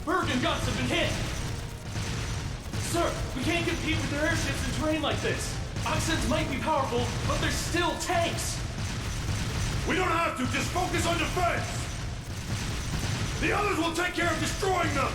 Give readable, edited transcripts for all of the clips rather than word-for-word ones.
Berg and guns have been hit! Sir, we can't compete with their airships in terrain like this! Oxens might be powerful, but they're still tanks! We don't have to, just focus on defense! The others will take care of destroying them!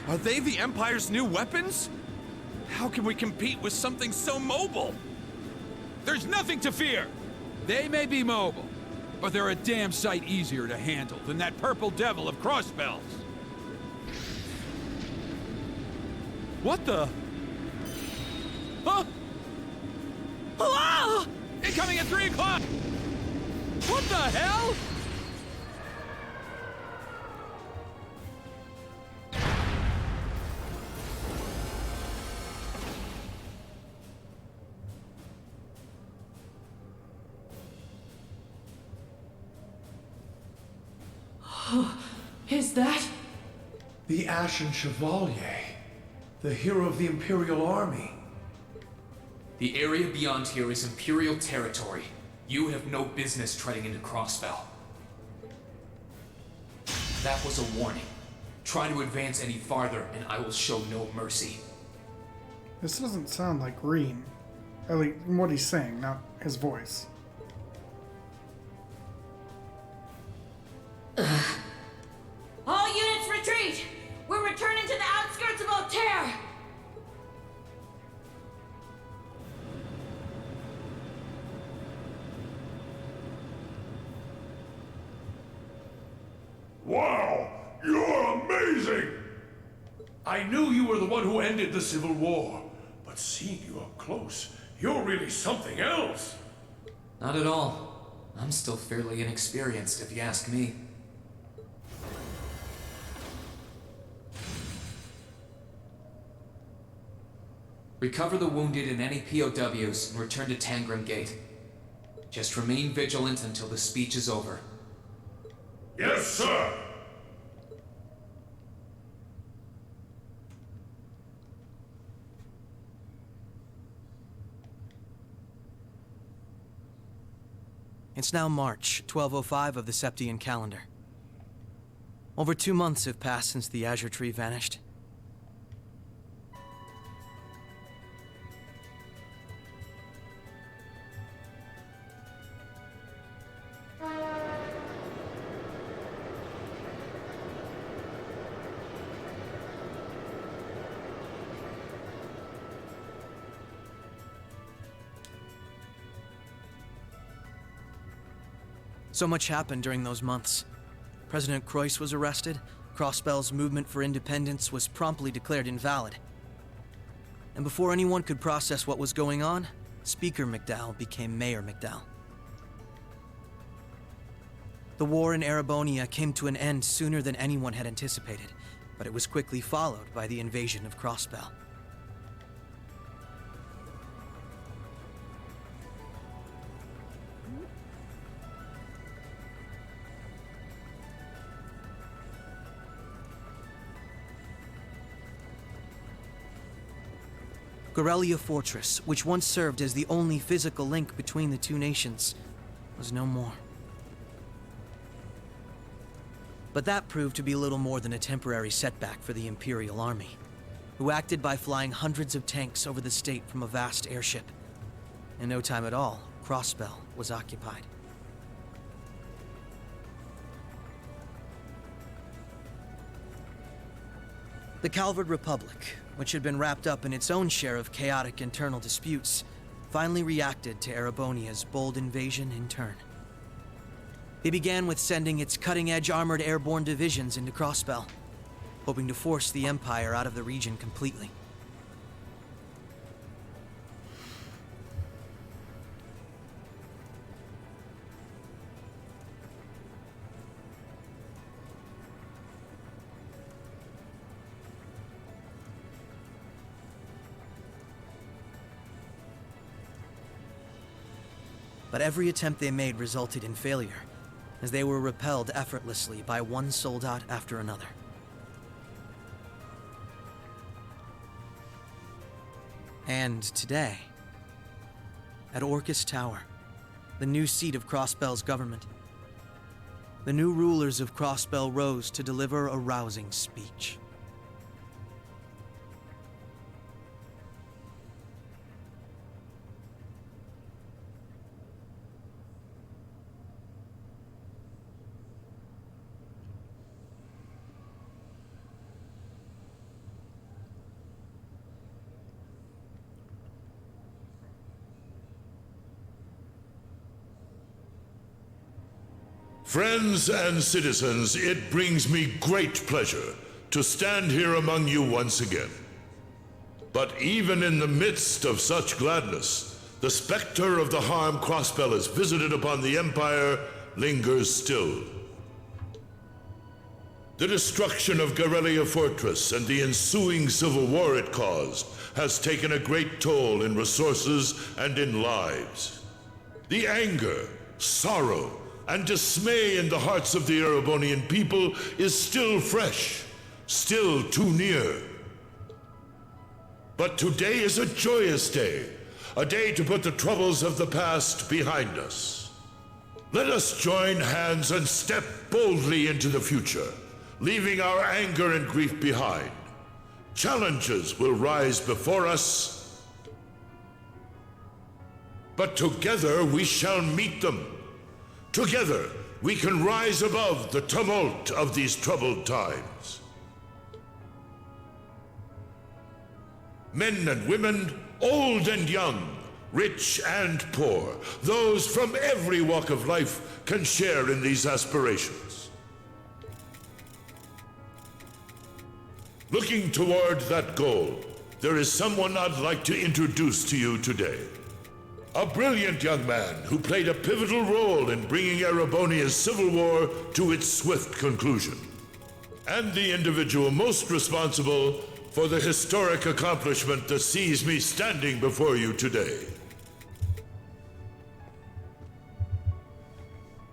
Are they the Empire's new weapons? How can we compete with something so mobile? There's nothing to fear! They may be mobile, but they're a damn sight easier to handle than that purple devil of crossbells. What the? Huh? Ah! Incoming at 3 o'clock! What the hell? Is that? The Ashen Chevalier, the hero of the Imperial Army. The area beyond here is Imperial territory. You have no business treading into Crossfell. That was a warning. Try to advance any farther, and I will show no mercy. This doesn't sound like Rean. At least what he's saying, not his voice. All units retreat! We're returning to the outskirts of Altair! Wow! You're amazing! I knew you were the one who ended the Civil War, but seeing you up close, you're really something else! Not at all. I'm still fairly inexperienced, if you ask me. Recover the wounded and any POWs and return to Tangram Gate. Just remain vigilant until the speech is over. Yes, sir! It's now March, 1205 of the Septian calendar. Over 2 months have passed since the Azure Tree vanished. So much happened during those months. President Croix was arrested, Crossbell's movement for independence was promptly declared invalid. And before anyone could process what was going on, Speaker McDowell became Mayor McDowell. The war in Erebonian came to an end sooner than anyone had anticipated, but it was quickly followed by the invasion of Crossbell. Gorelia Fortress, which once served as the only physical link between the two nations, was no more. But that proved to be little more than a temporary setback for the Imperial Army, who acted by flying hundreds of tanks over the state from a vast airship. In no time at all, Crossbell was occupied. The Calvard Republic, which had been wrapped up in its own share of chaotic internal disputes, finally reacted to Erebonia's bold invasion in turn. They began with sending its cutting-edge armored airborne divisions into Crossbell, hoping to force the Empire out of the region completely. But every attempt they made resulted in failure, as they were repelled effortlessly by one soldat after another. And today, at Orcus Tower, the new seat of Crossbell's government, the new rulers of Crossbell rose to deliver a rousing speech. Friends and citizens, it brings me great pleasure to stand here among you once again. But even in the midst of such gladness, the specter of the harm Crossbell has visited upon the Empire lingers still. The destruction of Garrelia Fortress and the ensuing civil war it caused has taken a great toll in resources and in lives. The anger, sorrow, and dismay in the hearts of the Erebonian people is still fresh, still too near. But today is a joyous day, a day to put the troubles of the past behind us. Let us join hands and step boldly into the future, leaving our anger and grief behind. Challenges will rise before us, but together we shall meet them. Together, we can rise above the tumult of these troubled times. Men and women, old and young, rich and poor, those from every walk of life can share in these aspirations. Looking toward that goal, there is someone I'd like to introduce to you today. A brilliant young man who played a pivotal role in bringing Erebonia's civil war to its swift conclusion, and the individual most responsible for the historic accomplishment that sees me standing before you today.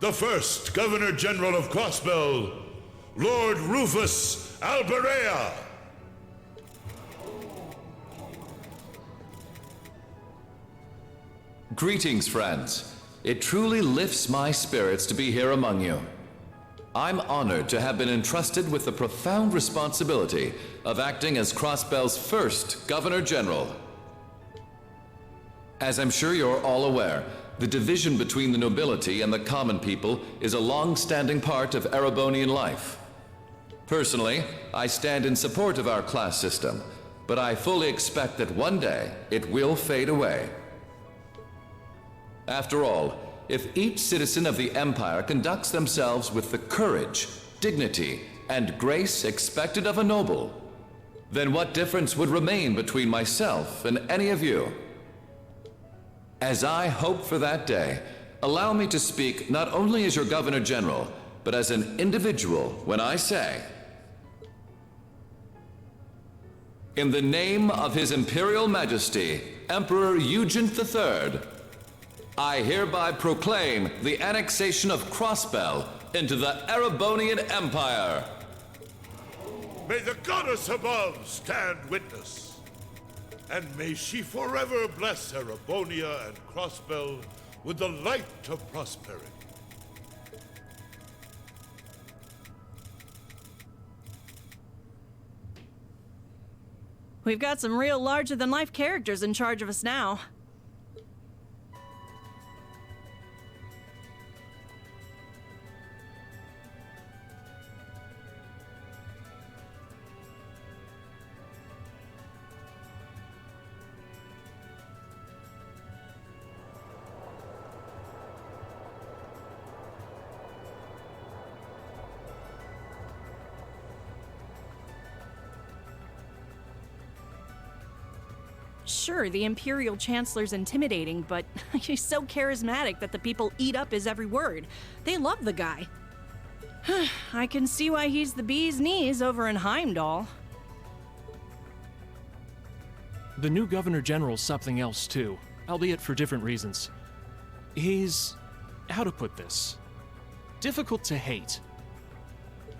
The first Governor General of Crossbell, Lord Rufus Alberea. Greetings, friends. It truly lifts my spirits to be here among you. I'm honored to have been entrusted with the profound responsibility of acting as Crossbell's first Governor General. As I'm sure you're all aware, the division between the nobility and the common people is a long-standing part of Erebonian life. Personally, I stand in support of our class system, but I fully expect that one day it will fade away. After all, if each citizen of the Empire conducts themselves with the courage, dignity, and grace expected of a noble, then what difference would remain between myself and any of you? As I hope for that day, allow me to speak not only as your Governor General, but as an individual when I say, in the name of His Imperial Majesty, Emperor Eugent III, I hereby proclaim the annexation of Crossbell into the Erebonian Empire. May the goddess above stand witness, and may she forever bless Erebonia and Crossbell with the light of prosperity. We've got some real larger-than-life characters in charge of us now. Sure, the Imperial Chancellor's intimidating, but he's so charismatic that the people eat up his every word. They love the guy. I can see why he's the bee's knees over in Heimdall. The new Governor General's something else too, albeit for different reasons. He's... how to put this? Difficult to hate.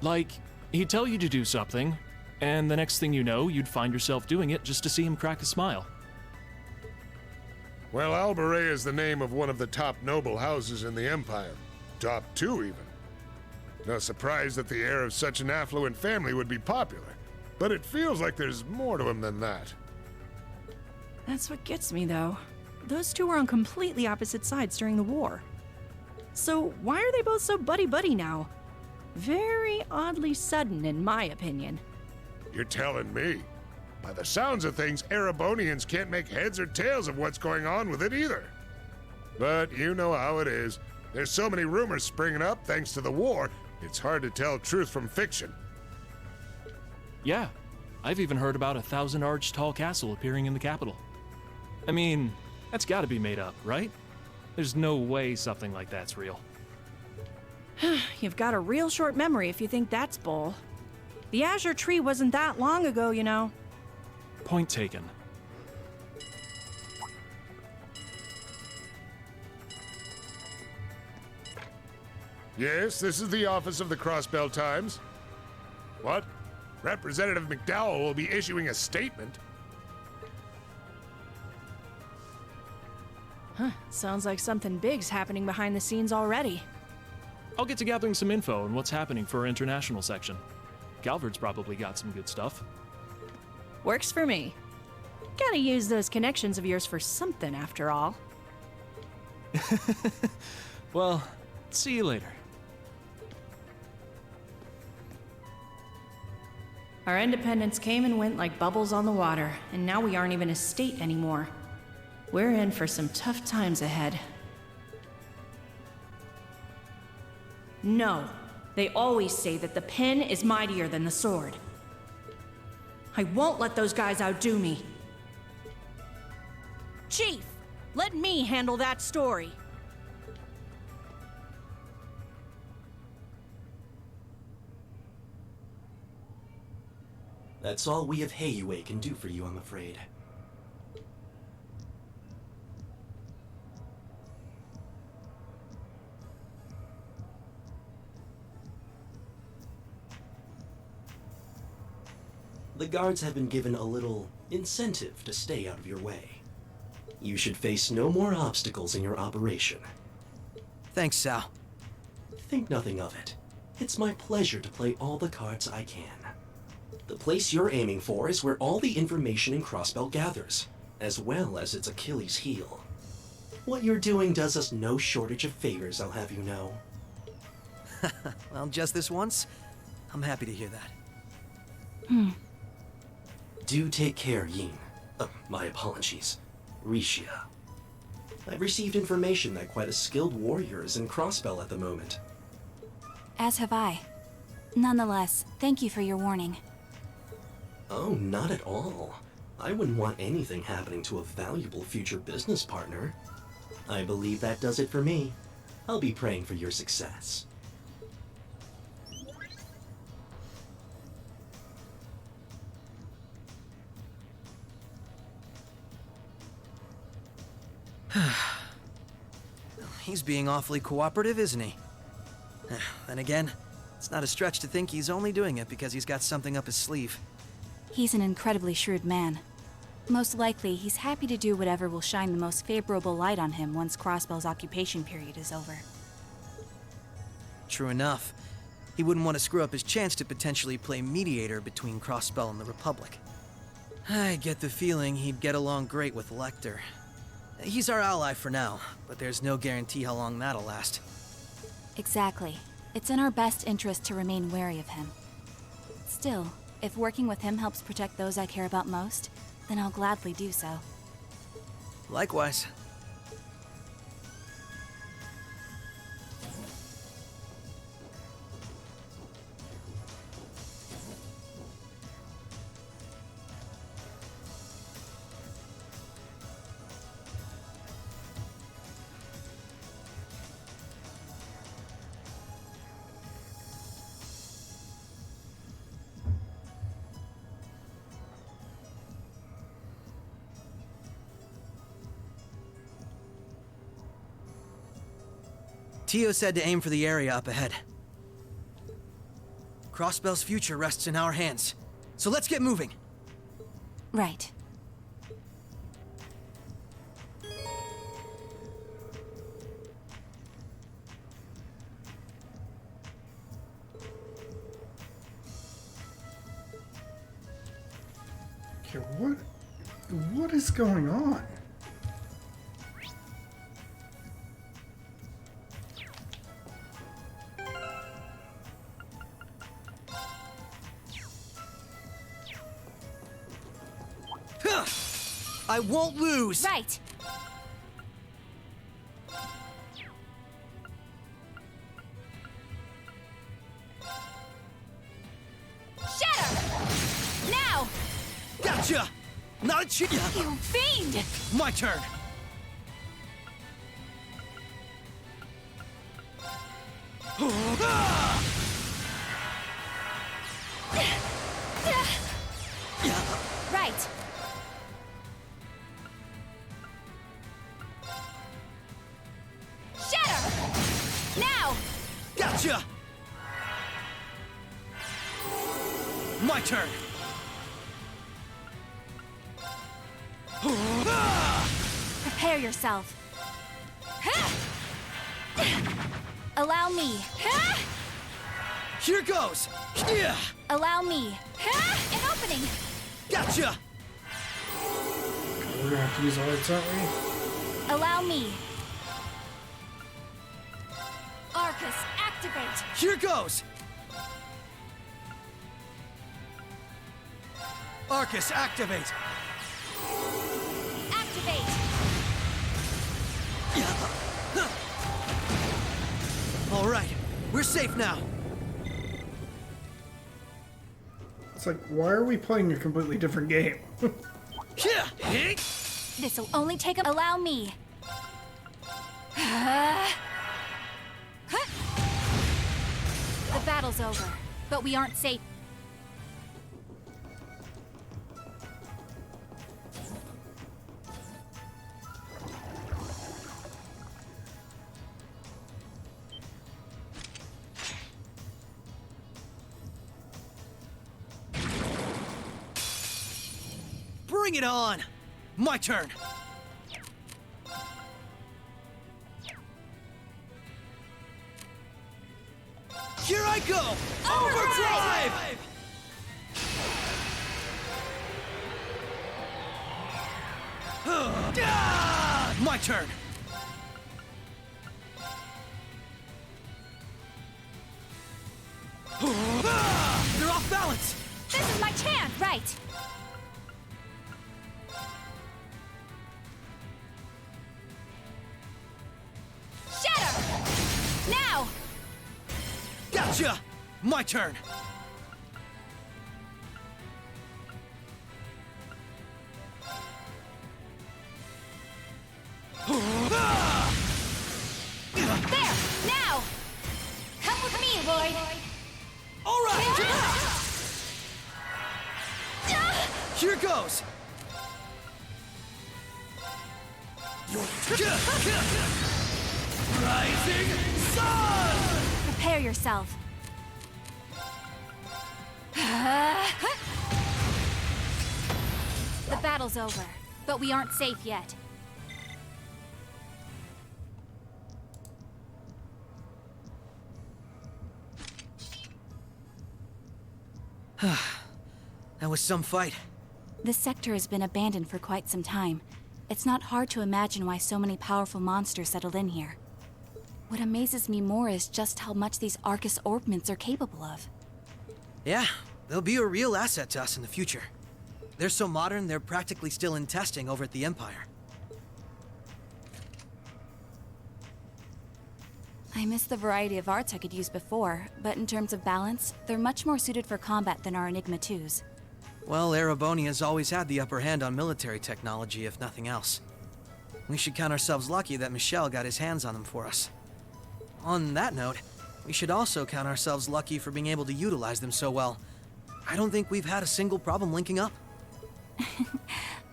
Like, he'd tell you to do something, and the next thing you know, you'd find yourself doing it just to see him crack a smile. Well, Alberet is the name of one of the top noble houses in the Empire. Top 2, even. No surprise that the heir of such an affluent family would be popular. But it feels like there's more to him than that. That's what gets me, though. Those two were on completely opposite sides during the war. So why are they both so buddy-buddy now? Very oddly sudden, in my opinion. You're telling me. By the sounds of things, Erebonians can't make heads or tails of what's going on with it either. But you know how it is. There's so many rumors springing up thanks to the war, it's hard to tell truth from fiction. Yeah, I've even heard about a 1,000-arch tall castle appearing in the capital. I mean, that's gotta be made up, right? There's no way something like that's real. You've got a real short memory if you think that's bull. The Azure Tree wasn't that long ago, you know. Point taken. Yes, this is the office of the Crossbell Times. What? Representative McDowell will be issuing a statement. Huh, sounds like something big's happening behind the scenes already. I'll get to gathering some info on what's happening for our international section. Calvard's probably got some good stuff. Works for me. Gotta use those connections of yours for something, after all. Well, see you later. Our independence came and went like bubbles on the water, and now we aren't even a state anymore. We're in for some tough times ahead. No, they always say that the pen is mightier than the sword. I won't let those guys outdo me. Chief, let me handle that story. That's all we of Heiue can do for you, I'm afraid. The guards have been given a little incentive to stay out of your way. You should face no more obstacles in your operation. Thanks, Sal. Think nothing of it. It's my pleasure to play all the cards I can. The place you're aiming for is where all the information in Crossbell gathers, as well as its Achilles heel. What you're doing does us no shortage of favors, I'll have you know. Well, just this once? I'm happy to hear that. Do take care, Yin. My apologies. Rishia. I've received information that quite a skilled warrior is in Crossbell at the moment. As have I. Nonetheless, thank you for your warning. Oh, not at all. I wouldn't want anything happening to a valuable future business partner. I believe that does it for me. I'll be praying for your success. He's being awfully cooperative, isn't he? Then again, it's not a stretch to think he's only doing it because he's got something up his sleeve. He's an incredibly shrewd man. Most likely, he's happy to do whatever will shine the most favorable light on him once Crossbell's occupation period is over. True enough. He wouldn't want to screw up his chance to potentially play mediator between Crossbell and the Republic. I get the feeling he'd get along great with Lecter. He's our ally for now, but there's no guarantee how long that'll last. Exactly. It's in our best interest to remain wary of him. Still, if working with him helps protect those I care about most, then I'll gladly do so. Likewise. Tio said to aim for the area up ahead. Crossbell's future rests in our hands, so let's get moving. Right. Okay, what is going on? I won't lose! Right! Shatter! Now! Gotcha! Not a chance! You fiend! My turn! Right! Shatter! Now! Gotcha! My turn! Prepare yourself. Allow me. Here goes! Allow me. An opening! Gotcha! We're gonna have to use arts, aren't we? Allow me. Arcus, activate! Here goes! Arcus, activate! Activate! All right, we're safe now. It's like, why are we playing a completely different game? This'll only take a— Allow me. The battle's over, but we aren't safe. Bring it on! My turn! Here I go! Overdrive! My turn! They're off balance! This is my chance! Right! Shatter! Now! Gotcha! My turn! There! Now! Come with me, Lloyd! All right! Here goes! Rising sun! Prepare yourself. The battle's over, but we aren't safe yet. That was some fight. This sector has been abandoned for quite some time. It's not hard to imagine why so many powerful monsters settled in here. What amazes me more is just how much these Arcus orbments are capable of. Yeah, they'll be a real asset to us in the future. They're so modern, they're practically still in testing over at the Empire. I miss the variety of arts I could use before, but in terms of balance, they're much more suited for combat than our Enigma 2s. Well, Erebonia's always had the upper hand on military technology, if nothing else. We should count ourselves lucky that Michel got his hands on them for us. On that note, we should also count ourselves lucky for being able to utilize them so well. I don't think we've had a single problem linking up.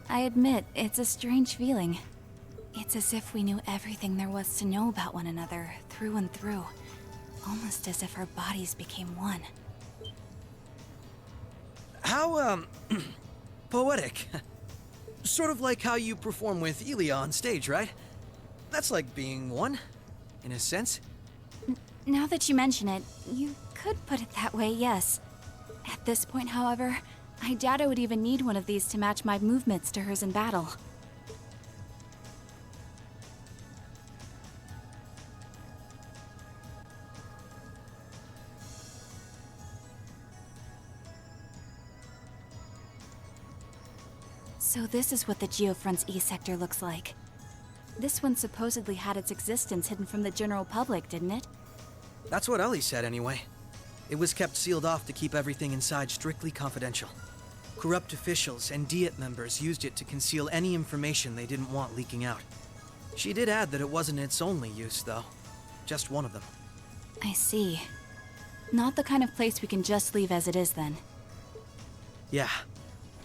I admit, it's a strange feeling. It's as if we knew everything there was to know about one another, through and through. Almost as if our bodies became one. How, poetic. Sort of like how you perform with Elia on stage, right? That's like being one, in a sense. Now that you mention it, you could put it that way, yes. At this point, however, I doubt I would even need one of these to match my movements to hers in battle. So this is what the Geofront's East sector looks like. This one supposedly had its existence hidden from the general public, didn't it? That's what Ellie said, anyway. It was kept sealed off to keep everything inside strictly confidential. Corrupt officials and Diet members used it to conceal any information they didn't want leaking out. She did add that it wasn't its only use, though. Just one of them. I see. Not the kind of place we can just leave as it is, then. Yeah.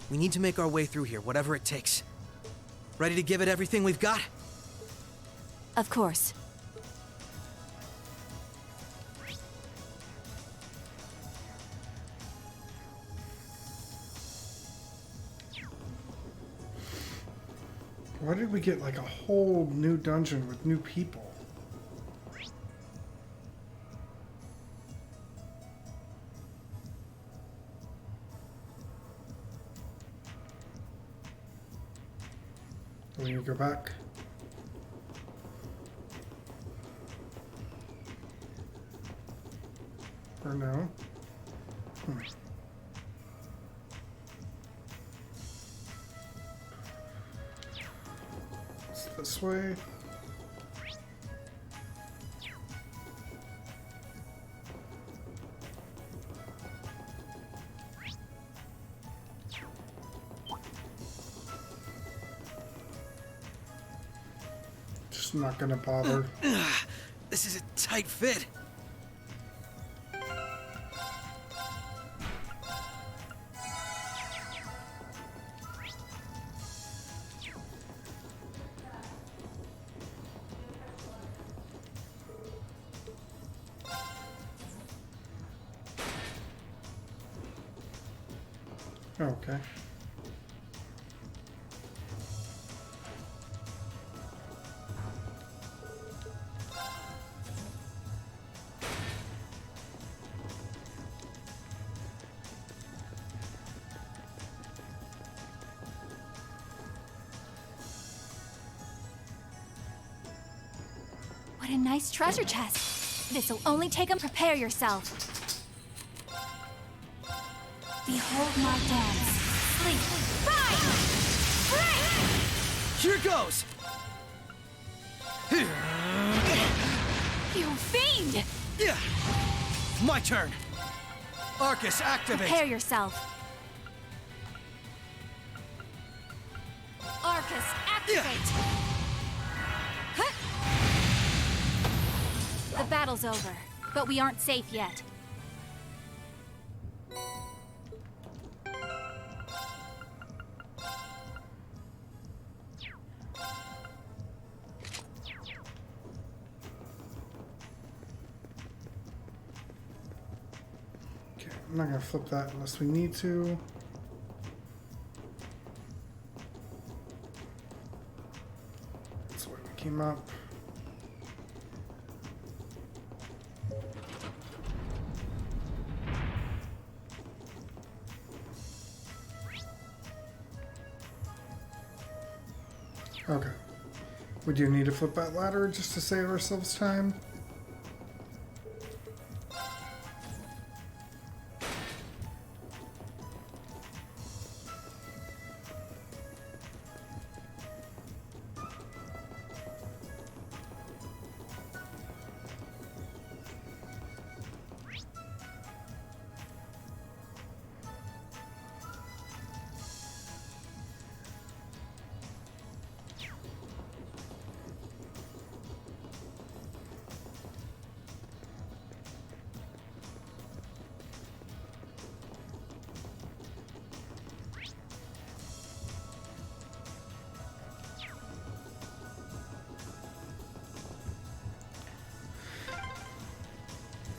We need to make our way through here, whatever it takes. Ready to give it everything we've got? Of course. Why did we get like a whole new dungeon with new people? We need to go back. Or no? It's this way. Just not gonna bother. This is a tight fit. Okay. What a nice treasure chest. This'll only take them. Prepare yourself. Behold my dance. Sleep. Fight! Break! Here goes! You fiend! Yeah! My turn! Arcus, activate! Prepare yourself. Arcus, activate! Huh? The battle's over, but we aren't safe yet. I'm not gonna flip that unless we need to. That's why we came up. Okay. We do need to flip that ladder just to save ourselves time.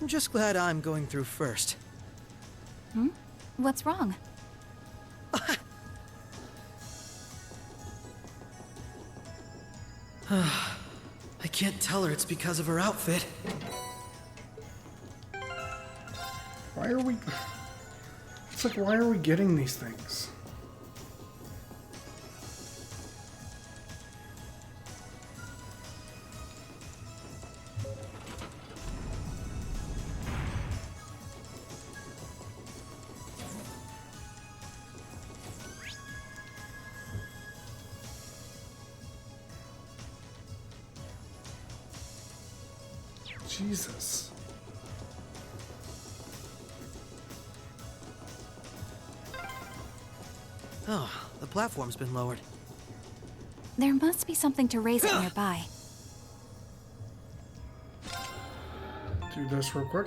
I'm just glad I'm going through first. Hmm? What's wrong? I can't tell her it's because of her outfit. Why are we... It's like, why are we getting these things? Jesus. Oh, the platform's been lowered. There must be something to raise it nearby. Do this real quick.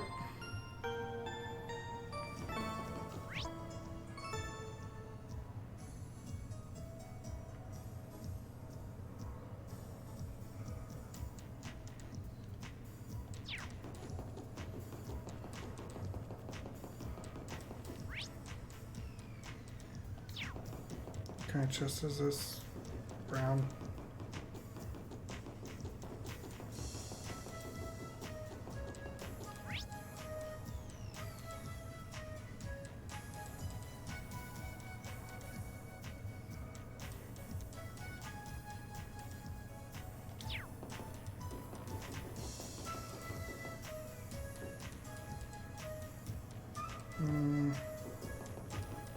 Kind of chest is this? Brown.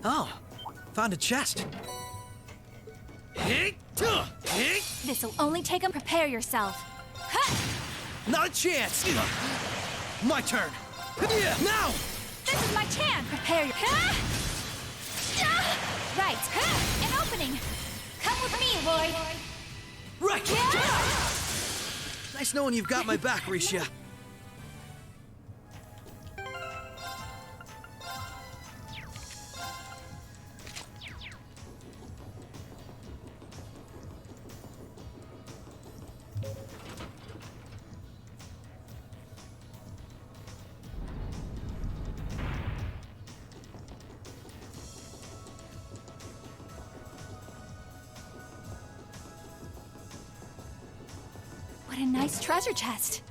Oh, found a chest. This'll only take him. Prepare yourself. Not a chance! My turn! Now! This is my chance! Prepare your... Right. An opening! Come with me, Lloyd! Right! Nice knowing you've got my back, Risha. What a nice treasure chest.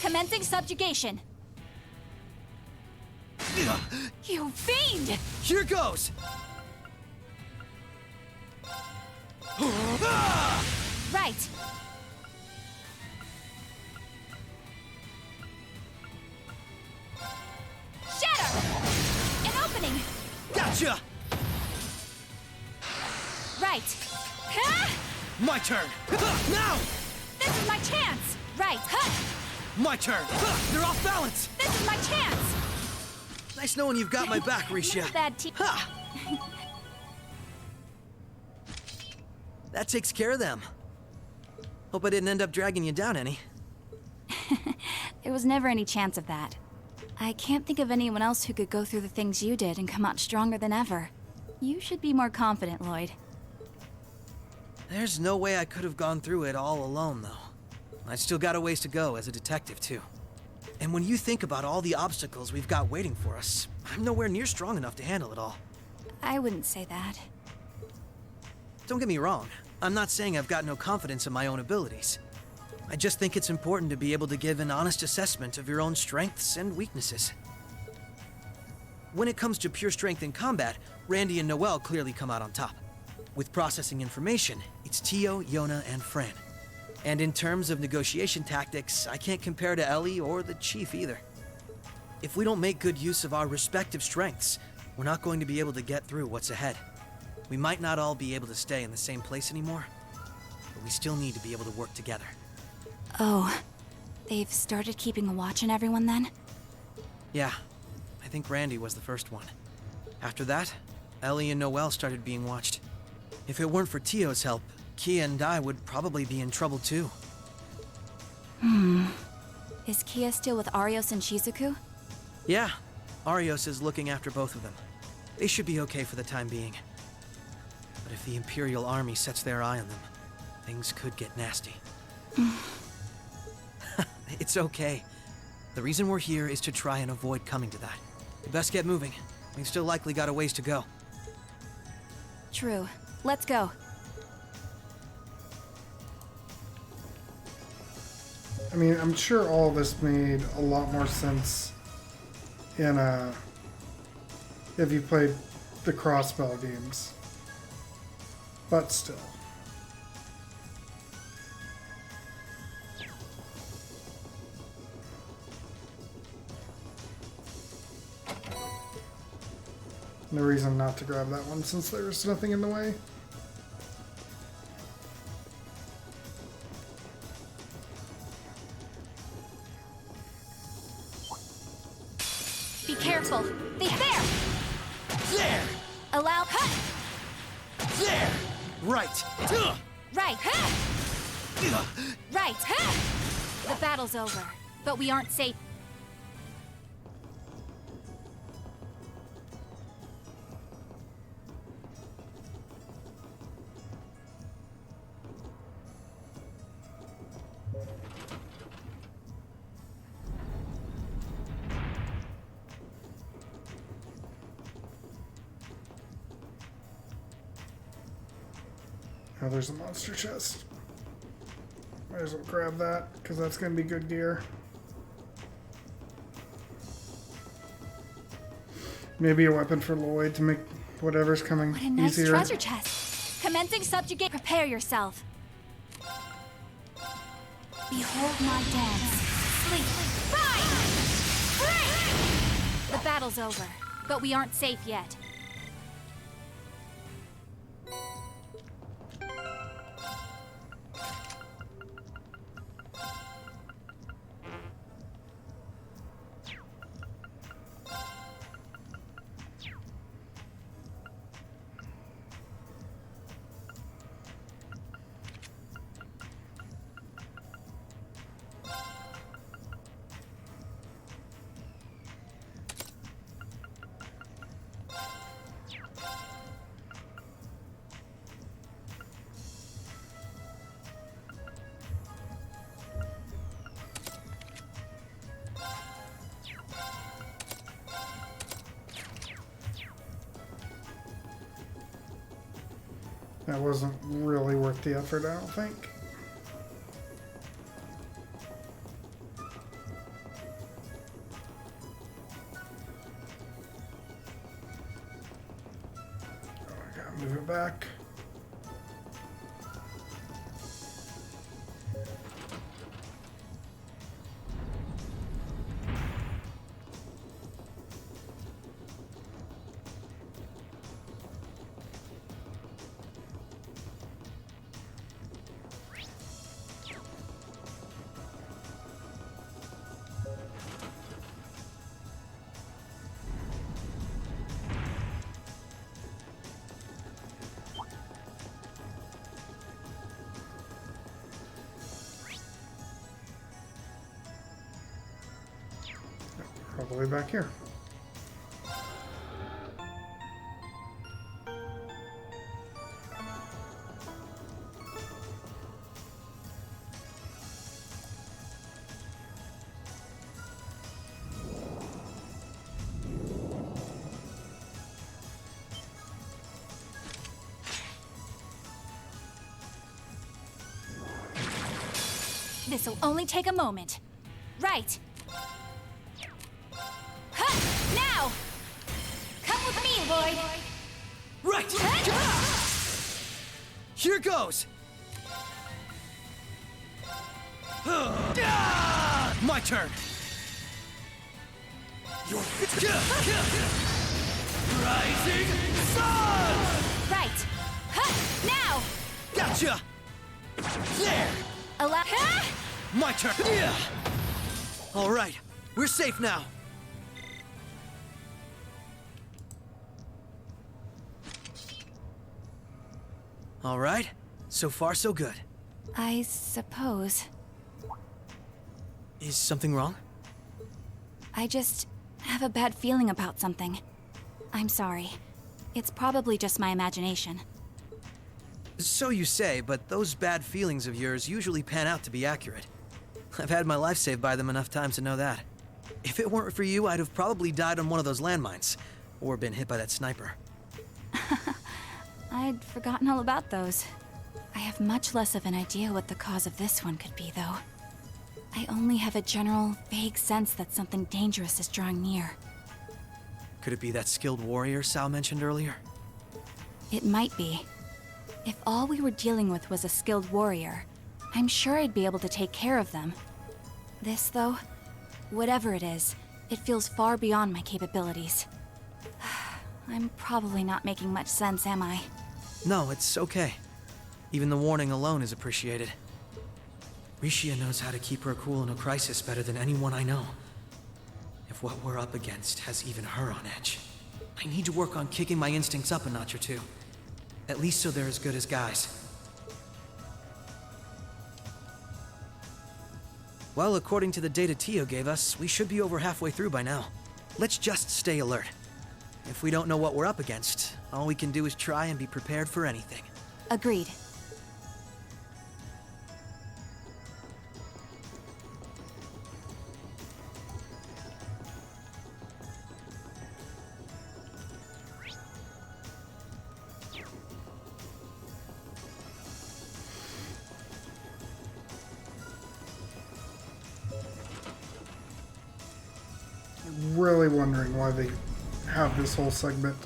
Commencing subjugation. You fiend! Here goes! Right. Shatter! An opening! Gotcha! Right. My turn! Now! This is my chance! Right. My turn! They're off balance! This is my chance! Nice knowing you've got my back, Risha. Bad team. That takes care of them. Hope I didn't end up dragging you down any. There was never any chance of that. I can't think of anyone else who could go through the things you did and come out stronger than ever. You should be more confident, Lloyd. There's no way I could have gone through it all alone, though. I still got a ways to go as a detective, too. And when you think about all the obstacles we've got waiting for us, I'm nowhere near strong enough to handle it all. I wouldn't say that. Don't get me wrong. I'm not saying I've got no confidence in my own abilities. I just think it's important to be able to give an honest assessment of your own strengths and weaknesses. When it comes to pure strength in combat, Randy and Noel clearly come out on top. With processing information, it's Tio, Yona, and Fran. And in terms of negotiation tactics, I can't compare to Ellie or the Chief either. If we don't make good use of our respective strengths, we're not going to be able to get through what's ahead. We might not all be able to stay in the same place anymore, but we still need to be able to work together. Oh, they've started keeping a watch on everyone then? Yeah, I think Randy was the first one. After that, Ellie and Noelle started being watched. If it weren't for Tio's help, Kia and I would probably be in trouble too. Is Kia still with Arios and Shizuku? Yeah, Arios is looking after both of them. They should be okay for the time being. But if the Imperial Army sets their eye on them, things could get nasty. It's okay. The reason we're here is to try and avoid coming to that. We best get moving. We've still likely got a ways to go. True. Let's go. I mean, I'm sure all this made a lot more sense in if you played the Crossbell games. But still. No reason not to grab that one since there's nothing in the way. Be careful. There! There! Allow... There! Right! Right! Right! The battle's over, but we aren't safe. Oh, there's a monster chest. Might as well grab that, because that's going to be good gear. Maybe a weapon for Lloyd to make whatever's coming What a nice easier. treasure chest. Commencing subjugate. Prepare yourself. Behold my dance. Sleep. Fight! Break! The battle's over, but we aren't safe yet. That wasn't really worth the effort, I don't think. Oh, I gotta move it back. Probably back here. This'll only take a moment. Right. Now! Come with me, Lloyd! Right! Here goes! My turn! Rising Sun! Right. Huh, now! Gotcha! There! Allow. My turn! All right, we're safe now. All right, so far so good. I suppose. Is something wrong? I just have a bad feeling about something. I'm sorry. It's probably just my imagination. So you say, but those bad feelings of yours usually pan out to be accurate. I've had my life saved by them enough times to know that. If it weren't for you, I'd have probably died on one of those landmines, or been hit by that sniper. I'd forgotten all about those. I have much less of an idea what the cause of this one could be, though. I only have a general, vague sense that something dangerous is drawing near. Could it be that skilled warrior Sal mentioned earlier? It might be. If all we were dealing with was a skilled warrior, I'm sure I'd be able to take care of them. This, though, whatever it is, it feels far beyond my capabilities. I'm probably not making much sense, am I? No, it's okay. Even the warning alone is appreciated. Rishia knows how to keep her cool in a crisis better than anyone I know. If what we're up against has even her on edge, I need to work on kicking my instincts up a notch or two. At least so they're as good as guys. Well, according to the data Tio gave us, we should be over halfway through by now. Let's just stay alert. If we don't know what we're up against, all we can do is try and be prepared for anything. Agreed. Really wondering why they have this whole segment.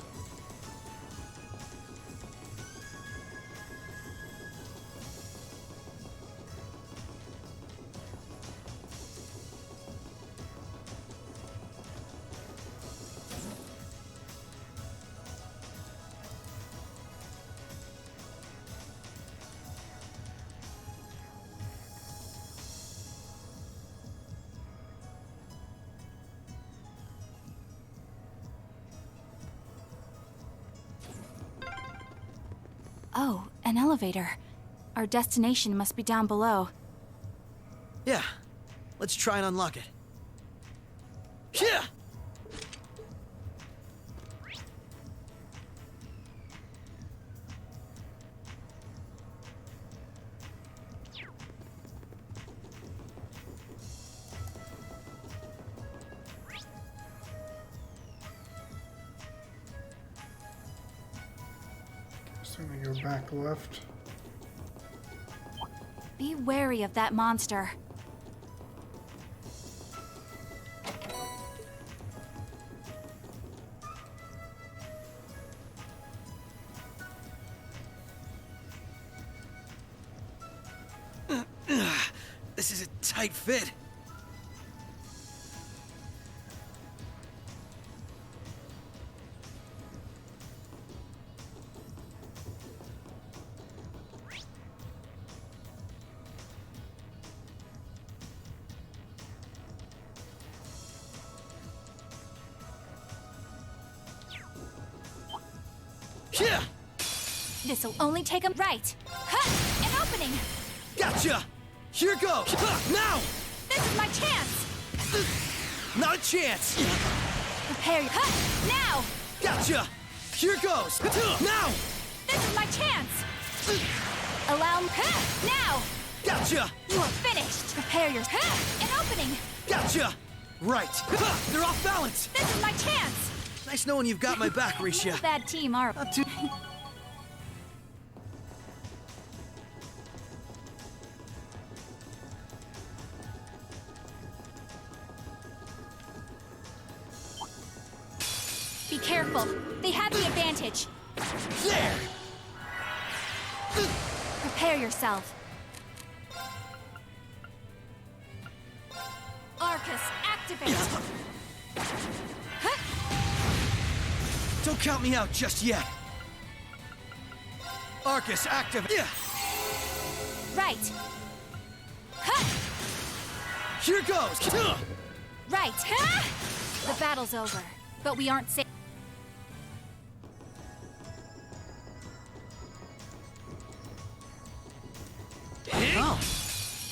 Oh, an elevator. Our destination must be down below. Yeah, let's try and unlock it. Yeah! So we go back left. Be wary of that monster. This is a tight fit. Yeah! This'll only take him right. Huh! An opening! Gotcha! Here goes! Now! This is my chance! Not a chance! Prepare your... Huh! Now! Gotcha! Here goes! Now! This is my chance! Allow me... Huh! Now! Gotcha! You are finished! Prepare your... Huh! An opening! Gotcha! Right! They're off balance! This is my chance! Nice knowing you've got my back, Rishia. Bad team, are... Not too... Be careful. They have the advantage. There! Prepare yourself. Arcus, activate! Don't count me out just yet. Arcus, activate! Right. Here goes! Right. The battle's over, but we aren't safe. Oh.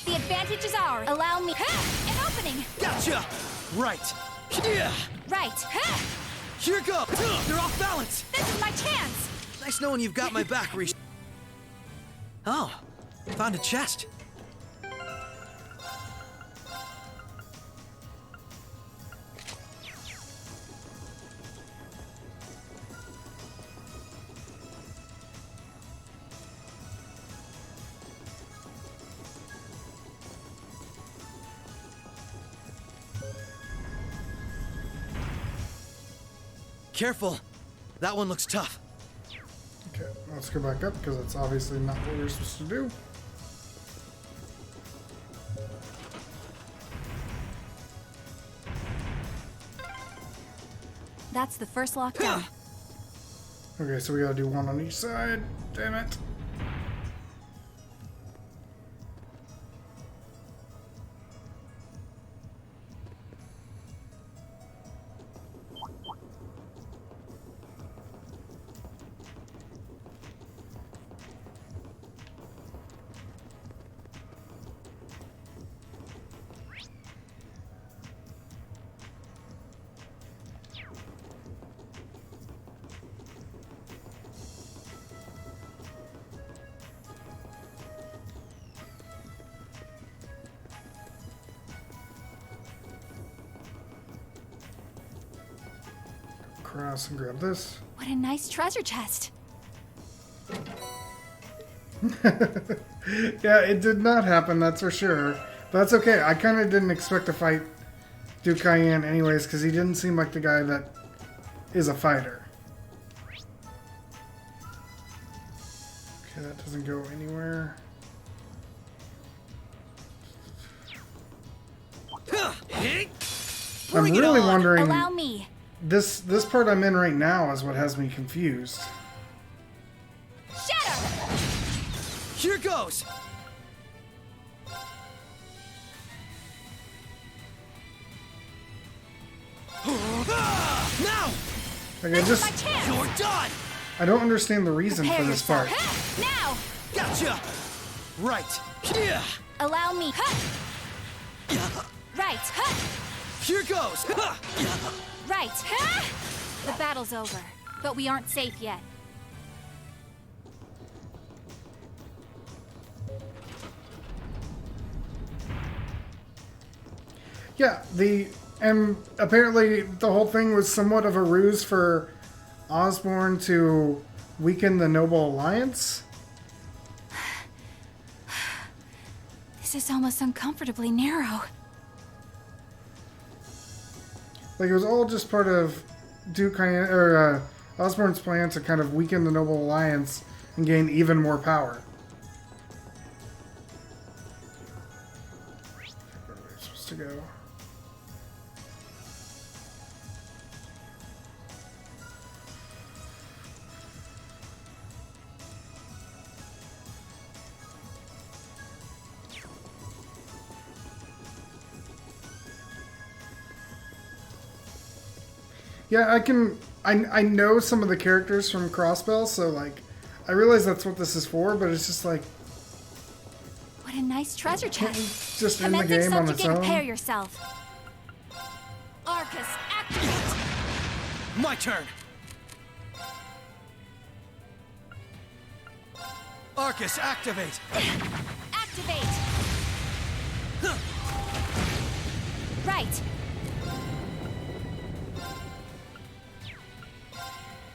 The advantage is ours. Allow me. An opening. Gotcha! Right. Right. Here goes! You're off balance! This is my chance! Nice knowing you've got my back, Rean. Oh, found a chest. Careful. That one looks tough. Okay, let's go back up because that's obviously not what we're supposed to do. That's the first lockdown. Okay, so we gotta do one on each side. Damn it. Cross and grab this. What a nice treasure chest. Yeah, it did not happen, that's for sure. But that's okay. I kind of didn't expect to fight Duke Cayenne anyways, because he didn't seem like the guy that is a fighter. Okay, that doesn't go anywhere. I'm really wondering... Allow me. This part I'm in right now is what has me confused. Shatter! Here goes! Now! Like, You're done! I don't understand the reason Prepare for this part. Now! Gotcha! Right. Yeah. Allow me. Right. Here goes! Right. The battle's over, but we aren't safe yet. Yeah, and apparently the whole thing was somewhat of a ruse for Osborne to weaken the Noble Alliance. This is almost uncomfortably narrow. Like, it was all just part of Duke Cayenne, or Osborne's plan to kind of weaken the Noble Alliance and gain even more power. Where are we supposed to go? Yeah, I know some of the characters from Crossbell, so, like, I realize that's what this is for, but it's just like... What a nice treasure chest. Just in the game on its own. Prepare yourself. Arcus, activate! My turn! Arcus, activate! Activate! Right.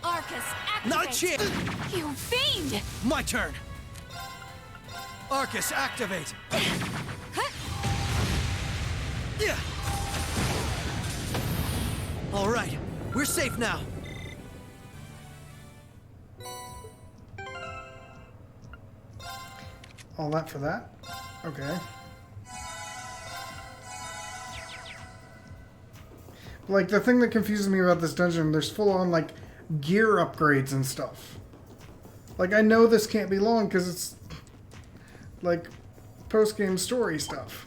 Arcus, activate! Not a chance! You fiend! My turn! Arcus, activate! Yeah. All right, we're safe now. All that for that? Okay. Like, the thing that confuses me about this dungeon, there's full-on, like, gear upgrades and stuff. Like, I know this can't be long because it's, like, post-game story stuff.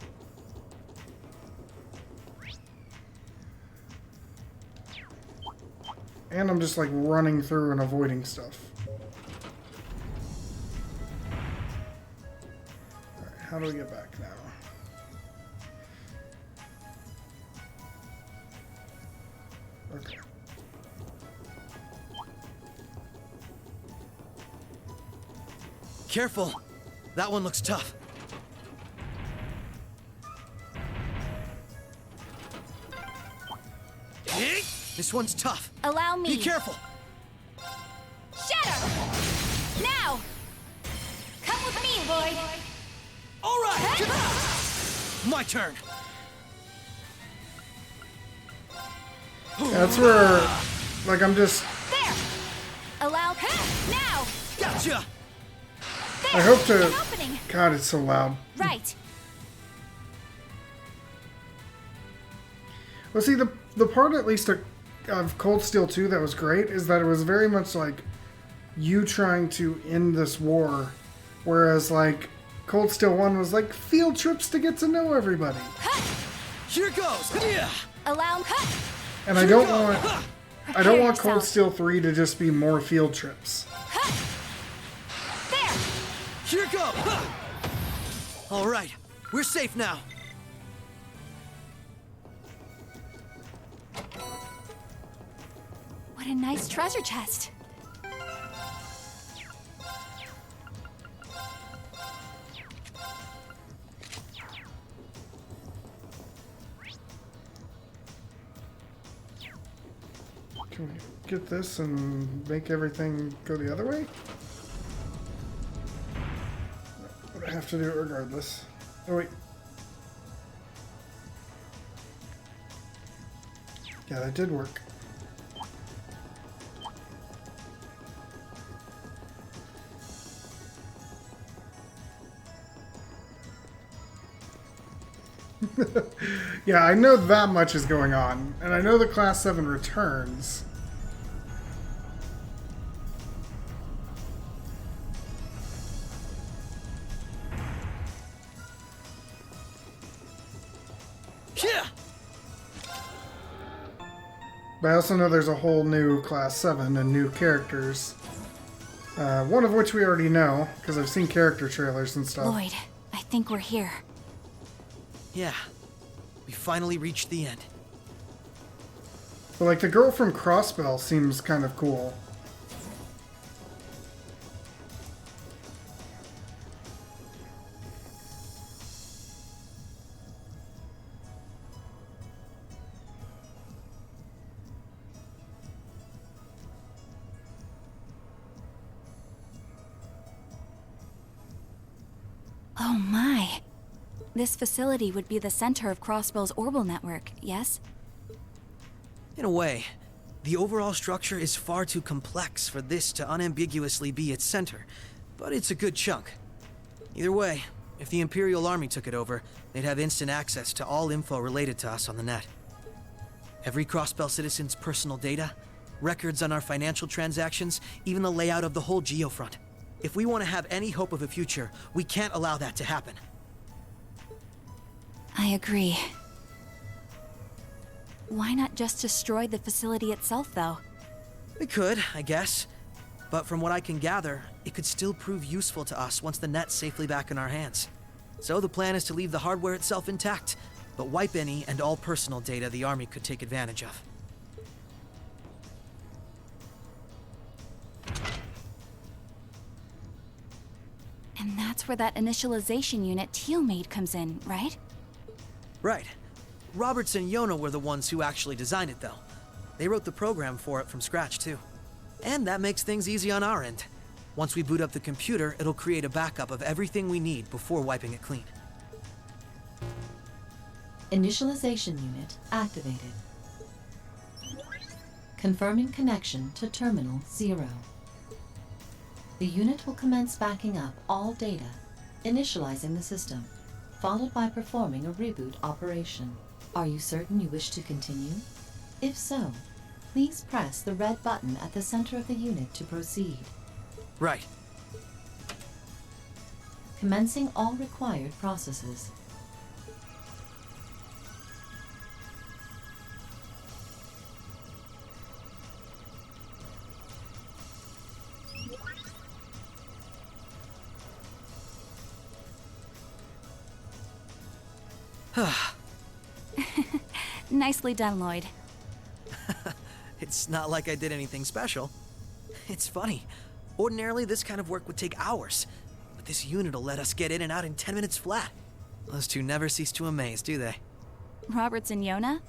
And I'm just, like, running through and avoiding stuff. Alright, how do we get back now? Okay. Careful. That one looks tough. This one's tough. Allow me. Be careful. Shatter! Now! Come with me, Lloyd. All right. My turn. That's where, like, I'm just... There! Allow... Now! Gotcha! I hope to... An opening. God, it's so loud. Right. Well, see, the part, at least, of Cold Steel 2 that was great is that it was very much like you trying to end this war, whereas, like, Cold Steel 1 was like field trips to get to know everybody. Here goes! Allow... And I don't want Cold Steel 3 to just be more field trips. There! Here goes! All right, we're safe now. What a nice treasure chest. Can we get this and make everything go the other way? But I have to do it regardless. Oh, wait. Yeah, that did work. Yeah, I know that much is going on, and I know the Class 7 returns. Yeah. But I also know there's a whole new Class 7 and new characters. One of which we already know, because I've seen character trailers and stuff. Lloyd, I think we're here. Yeah. We finally reached the end. But, like, the girl from Crossbell seems kind of cool. Oh my. This facility would be the center of Crossbell's orbital network, yes? In a way, the overall structure is far too complex for this to unambiguously be its center, but it's a good chunk. Either way, if the Imperial Army took it over, they'd have instant access to all info related to us on the net. Every Crossbell citizen's personal data, records on our financial transactions, even the layout of the whole geofront. If we want to have any hope of a future, we can't allow that to happen. I agree. Why not just destroy the facility itself, though? We could, I guess. But from what I can gather, it could still prove useful to us once the net's safely back in our hands. So the plan is to leave the hardware itself intact, but wipe any and all personal data the Army could take advantage of. And that's where that initialization unit Teal made comes in, right? Right. Roberts and Yona were the ones who actually designed it, though. They wrote the program for it from scratch, too. And that makes things easy on our end. Once we boot up the computer, it'll create a backup of everything we need before wiping it clean. Initialization unit activated. Confirming connection to Terminal 0. The unit will commence backing up all data Initializing the system, followed by performing a reboot operation. Are you certain you wish to continue? If so, please press the red button at the center of the unit to proceed. Right. Commencing all required processes. Nicely done, Lloyd. It's not like I did anything special. It's funny. Ordinarily, this kind of work would take hours. But this unit will let us get in and out in 10 minutes flat. Those two never cease to amaze, do they? Roberts and Yona?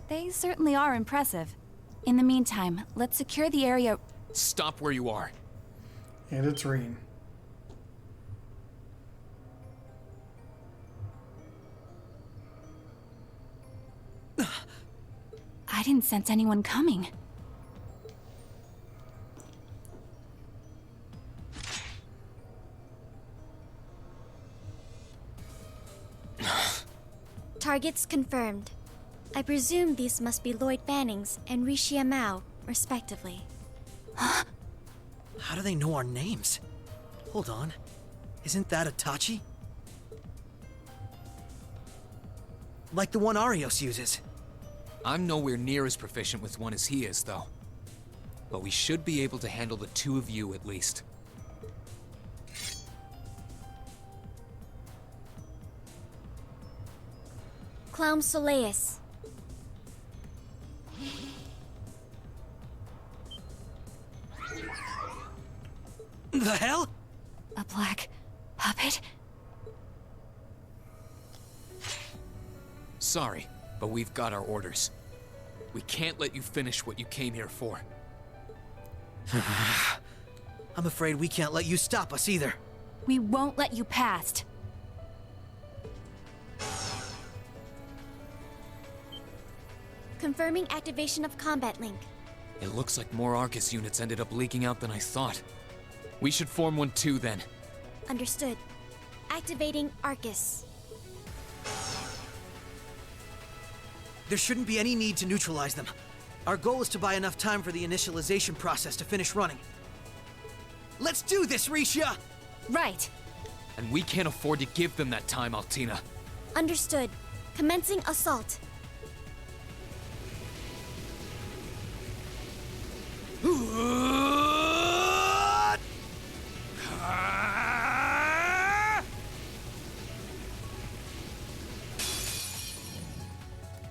They certainly are impressive. In the meantime, let's secure the area. Stop where you are. And it's Rean. I didn't sense anyone coming. Targets confirmed. I presume these must be Lloyd Bannings and Rishia Mao, respectively. How do they know our names? Hold on. Isn't that Itachi? Like the one Arios uses. I'm nowhere near as proficient with one as he is, though. But we should be able to handle the two of you at least. Clown Soleus. The hell? A black puppet? Sorry, but we've got our orders. We can't let you finish what you came here for. I'm afraid we can't let you stop us either. We won't let you past. Confirming activation of combat link. It looks like more Arcus units ended up leaking out than I thought. We should form one too, then. Understood. Activating Arcus. There shouldn't be any need to neutralize them. Our goal is to buy enough time for the initialization process to finish running. Let's do this, Rishia! Right. And we can't afford to give them that time, Altina. Understood. Commencing assault.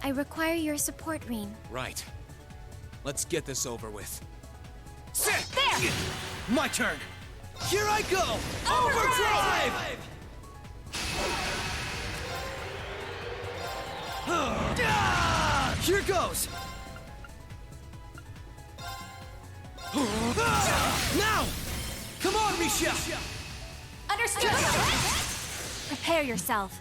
I require your support, Rean. Right. Let's get this over with. Sit! There! My turn! Here I go! Overdrive! Here goes! Now! Come on, Misha! Understood! Prepare yourself.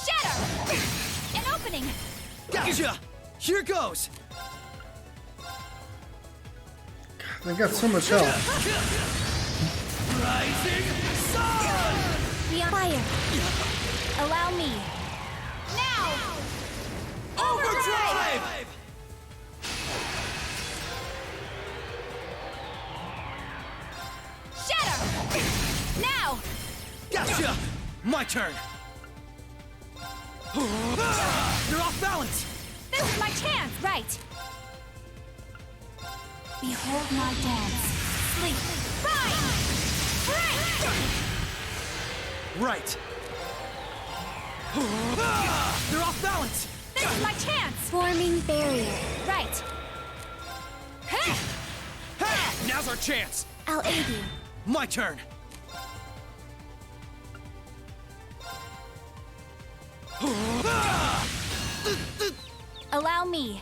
Shatter! An opening! Gotcha! Here goes! They got so much help. Rising sun! Be on fire! Allow me. Now! Overdrive! Shatter! Now! Gotcha! My turn! You're off balance! This is my chance! Right! Behold my dance. Sleep. Rise! Right! They're off balance! This is my chance! Forming barrier. Right! Now's our chance! I'll aid you. My turn! Allow me.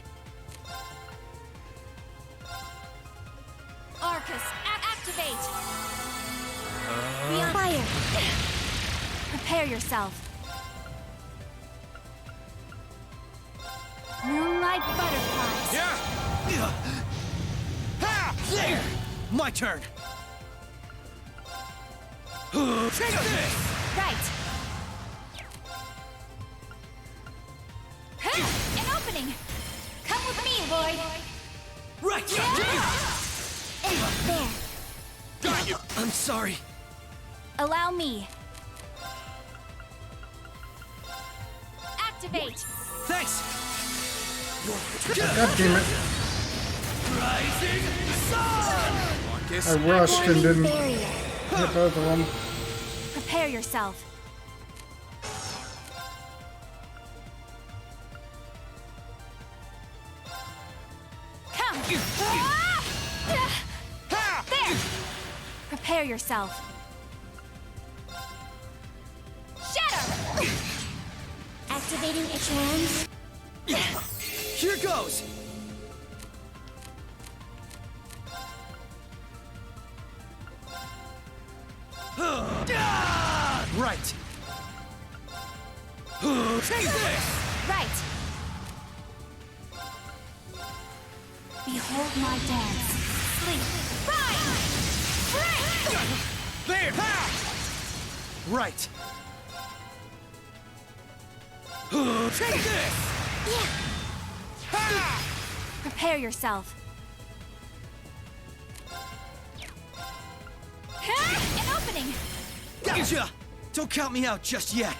Arcus, activate! Be on fire! Prepare yourself. Moonlight butterflies. There! My turn! Take this! Right. An opening! Come with me, Lloyd! Right! There. Got you! I'm sorry. Allow me. Activate! Thanks! God damn it. Rising sun! I rushed and didn't Barrier. hit both of them. Prepare yourself. Come! There! Prepare yourself. Shatter! Activating a trance. Here goes! Right! Take this! Right. Behold my dance. Sleep. Rise! Break! There! Right! Take this! Prepare yourself. An opening! Gotcha! Don't count me out just yet.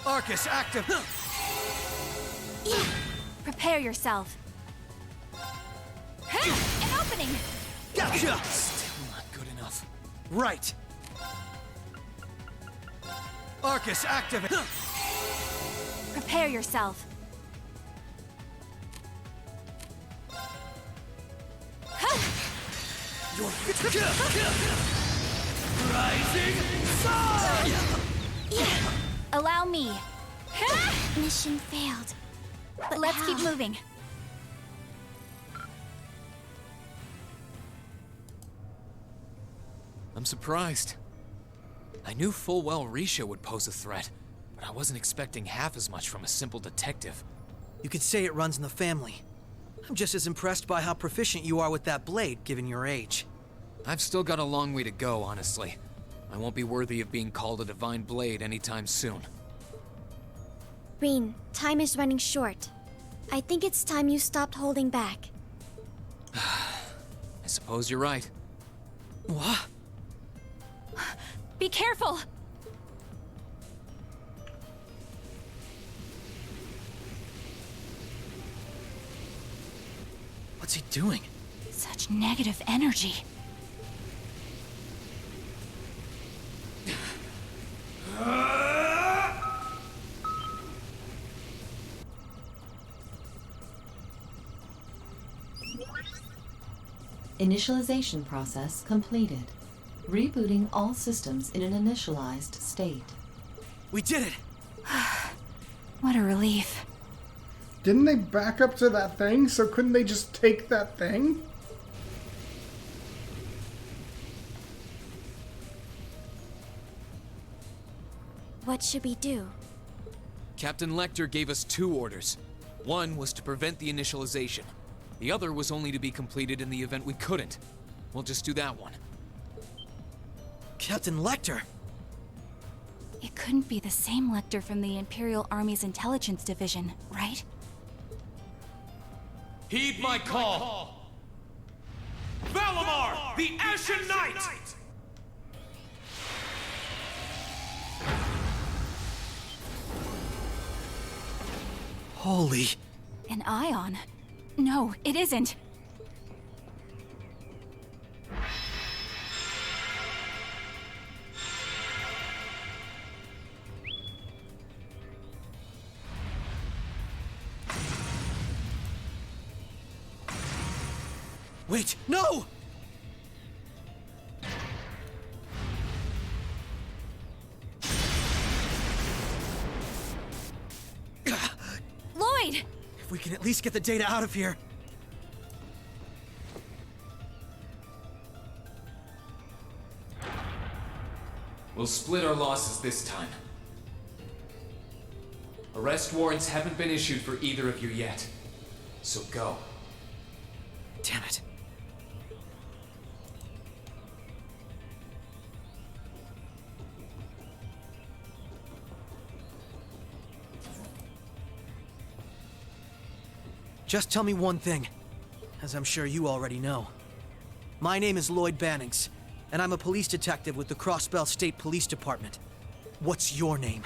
Arcus active. Prepare yourself. An opening! Gotcha! Still not good enough. Right. Arcus active. Prepare yourself. Rising sun! Allow me. Mission failed. But let's keep moving. I'm surprised. I knew full well Risha would pose a threat, but I wasn't expecting half as much from a simple detective. You could say it runs in the family. I'm just as impressed by how proficient you are with that blade, given your age. I've still got a long way to go, honestly. I won't be worthy of being called a divine blade anytime soon. Rean, time is running short. I think it's time you stopped holding back. I suppose you're right. What? Be careful! What's he doing? Such negative energy. Initialization process completed. Rebooting all systems in an initialized state. We did it! What a relief. Didn't they back up to that thing? So couldn't they just take that thing? What should we do? Captain Lecter gave us 2 orders. One was to prevent the initialization. The other was only to be completed in the event we couldn't. We'll just do that one. Captain Lecter! It couldn't be the same Lecter from the Imperial Army's intelligence division, right? Heed my call! Valimar, the Ashen Knight! Holy... An ion? No, it isn't. Wait, no! Lloyd! If we can at least get the data out of here. We'll split our losses this time. Arrest warrants haven't been issued for either of you yet. So go. Damn it. Just tell me one thing, as I'm sure you already know. My name is Lloyd Bannings, and I'm a police detective with the Crossbell State Police Department. What's your name?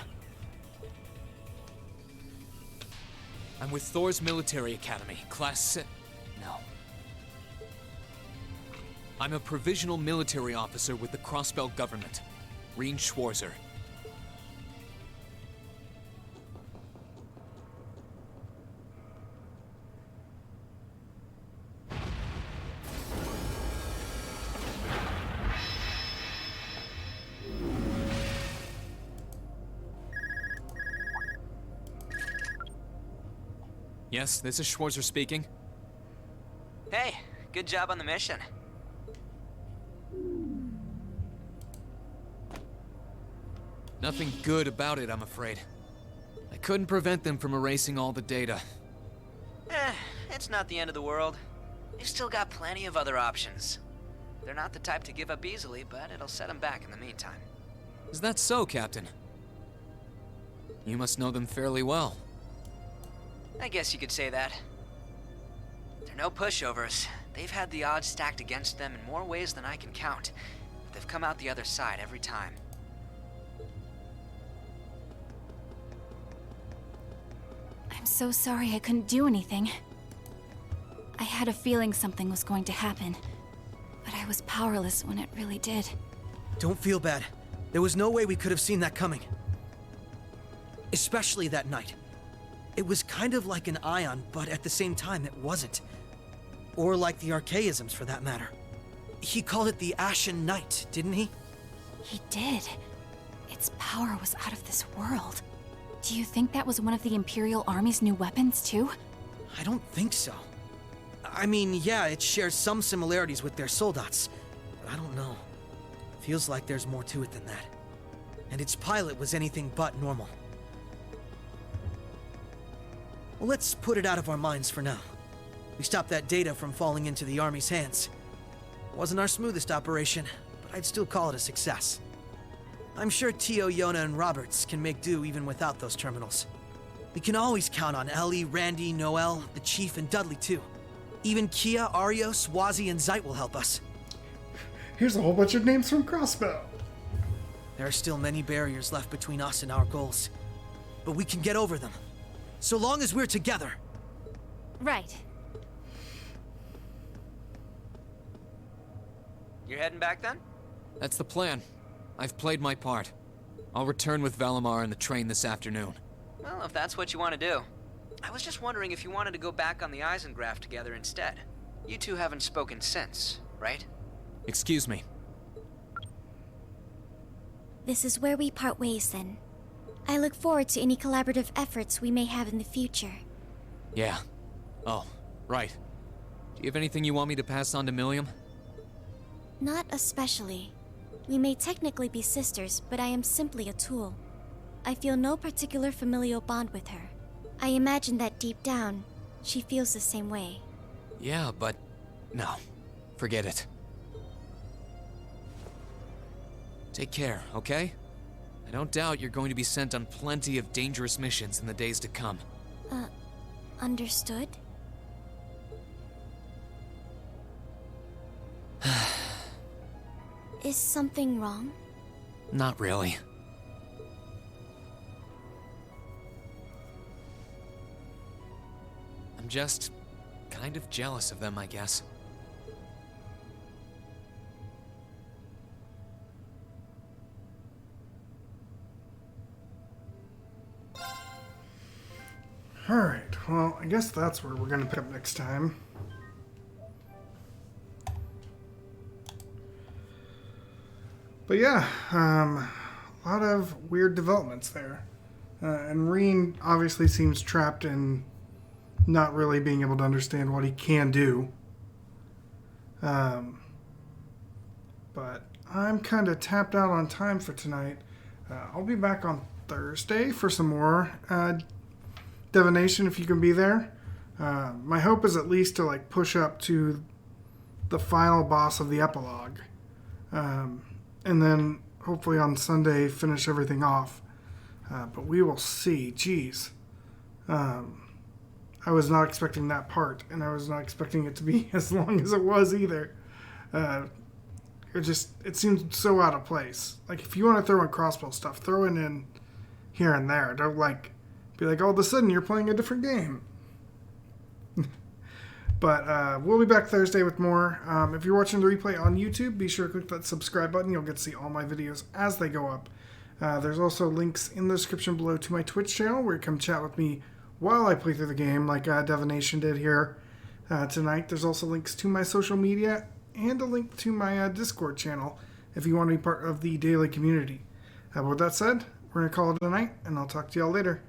I'm with Thors Military Academy, Class VII. No. I'm a provisional military officer with the Crossbell government, Rean Schwarzer. Yes, this is Schwarzer speaking. Hey, good job on the mission. Nothing good about it, I'm afraid. I couldn't prevent them from erasing all the data. It's not the end of the world. They've still got plenty of other options. They're not the type to give up easily, but it'll set them back in the meantime. Is that so, Captain? You must know them fairly well. I guess you could say that. They're no pushovers. They've had the odds stacked against them in more ways than I can count. But they've come out the other side every time. I'm so sorry I couldn't do anything. I had a feeling something was going to happen, but I was powerless when it really did. Don't feel bad. There was no way we could have seen that coming. Especially that night. It was kind of like an ion, but at the same time it wasn't. Or like the archaisms, for that matter. He called it the Ashen Night, didn't he? He did. Its power was out of this world. Do you think that was one of the Imperial Army's new weapons, too? I don't think so. I mean, yeah, it shares some similarities with their soldats, but I don't know. Feels like there's more to it than that. And its pilot was anything but normal. Well, let's put it out of our minds for now. We stopped that data from falling into the Army's hands. It wasn't our smoothest operation, but I'd still call it a success. I'm sure Tio, Yona, and Roberts can make do even without those terminals. We can always count on Ellie, Randy, Noel, the Chief, and Dudley, too. Even Kia, Arios, Wazi, and Zeit will help us. Here's a whole bunch of names from Crossbow. There are still many barriers left between us and our goals, but we can get over them. So long as we're together. Right. You're heading back then? That's the plan. I've played my part. I'll return with Valimar in the train this afternoon. Well, if that's what you want to do. I was just wondering if you wanted to go back on the Eisengraph together instead. You two haven't spoken since, right? Excuse me. This is where we part ways then. I look forward to any collaborative efforts we may have in the future. Yeah. Oh, right. Do you have anything you want me to pass on to Milliam? Not especially. We may technically be sisters, but I am simply a tool. I feel no particular familial bond with her. I imagine that deep down, she feels the same way. Yeah, but... no. Forget it. Take care, okay? I don't doubt you're going to be sent on plenty of dangerous missions in the days to come. Understood? Is something wrong? Not really. I'm just kind of jealous of them, I guess. Alright, well, I guess that's where we're going to pick up next time. But yeah, a lot of weird developments there. And Rean obviously seems trapped in not really being able to understand what he can do. But I'm kind of tapped out on time for tonight. I'll be back on Thursday for some more divination if you can be there. My hope is at least to like push up to the final boss of the epilogue. And then hopefully on Sunday finish everything off. But we will see. Jeez. I I was not expecting that part, and I was not expecting it to be as long as it was either. It seemed so out of place. Like, if you want to throw in crossbow stuff, throw it in here and there. Don't, like, be like, all of a sudden you're playing a different game. But we'll be back Thursday with more. If you're watching the replay on YouTube, be sure to click that subscribe button. You'll get to see all my videos as they go up. There's also links in the description below to my Twitch channel where you come chat with me while I play through the game, like Divination did here tonight. There's also links to my social media and a link to my Discord channel if you want to be part of the daily community. With that said, we're going to call it a night, and I'll talk to y'all later.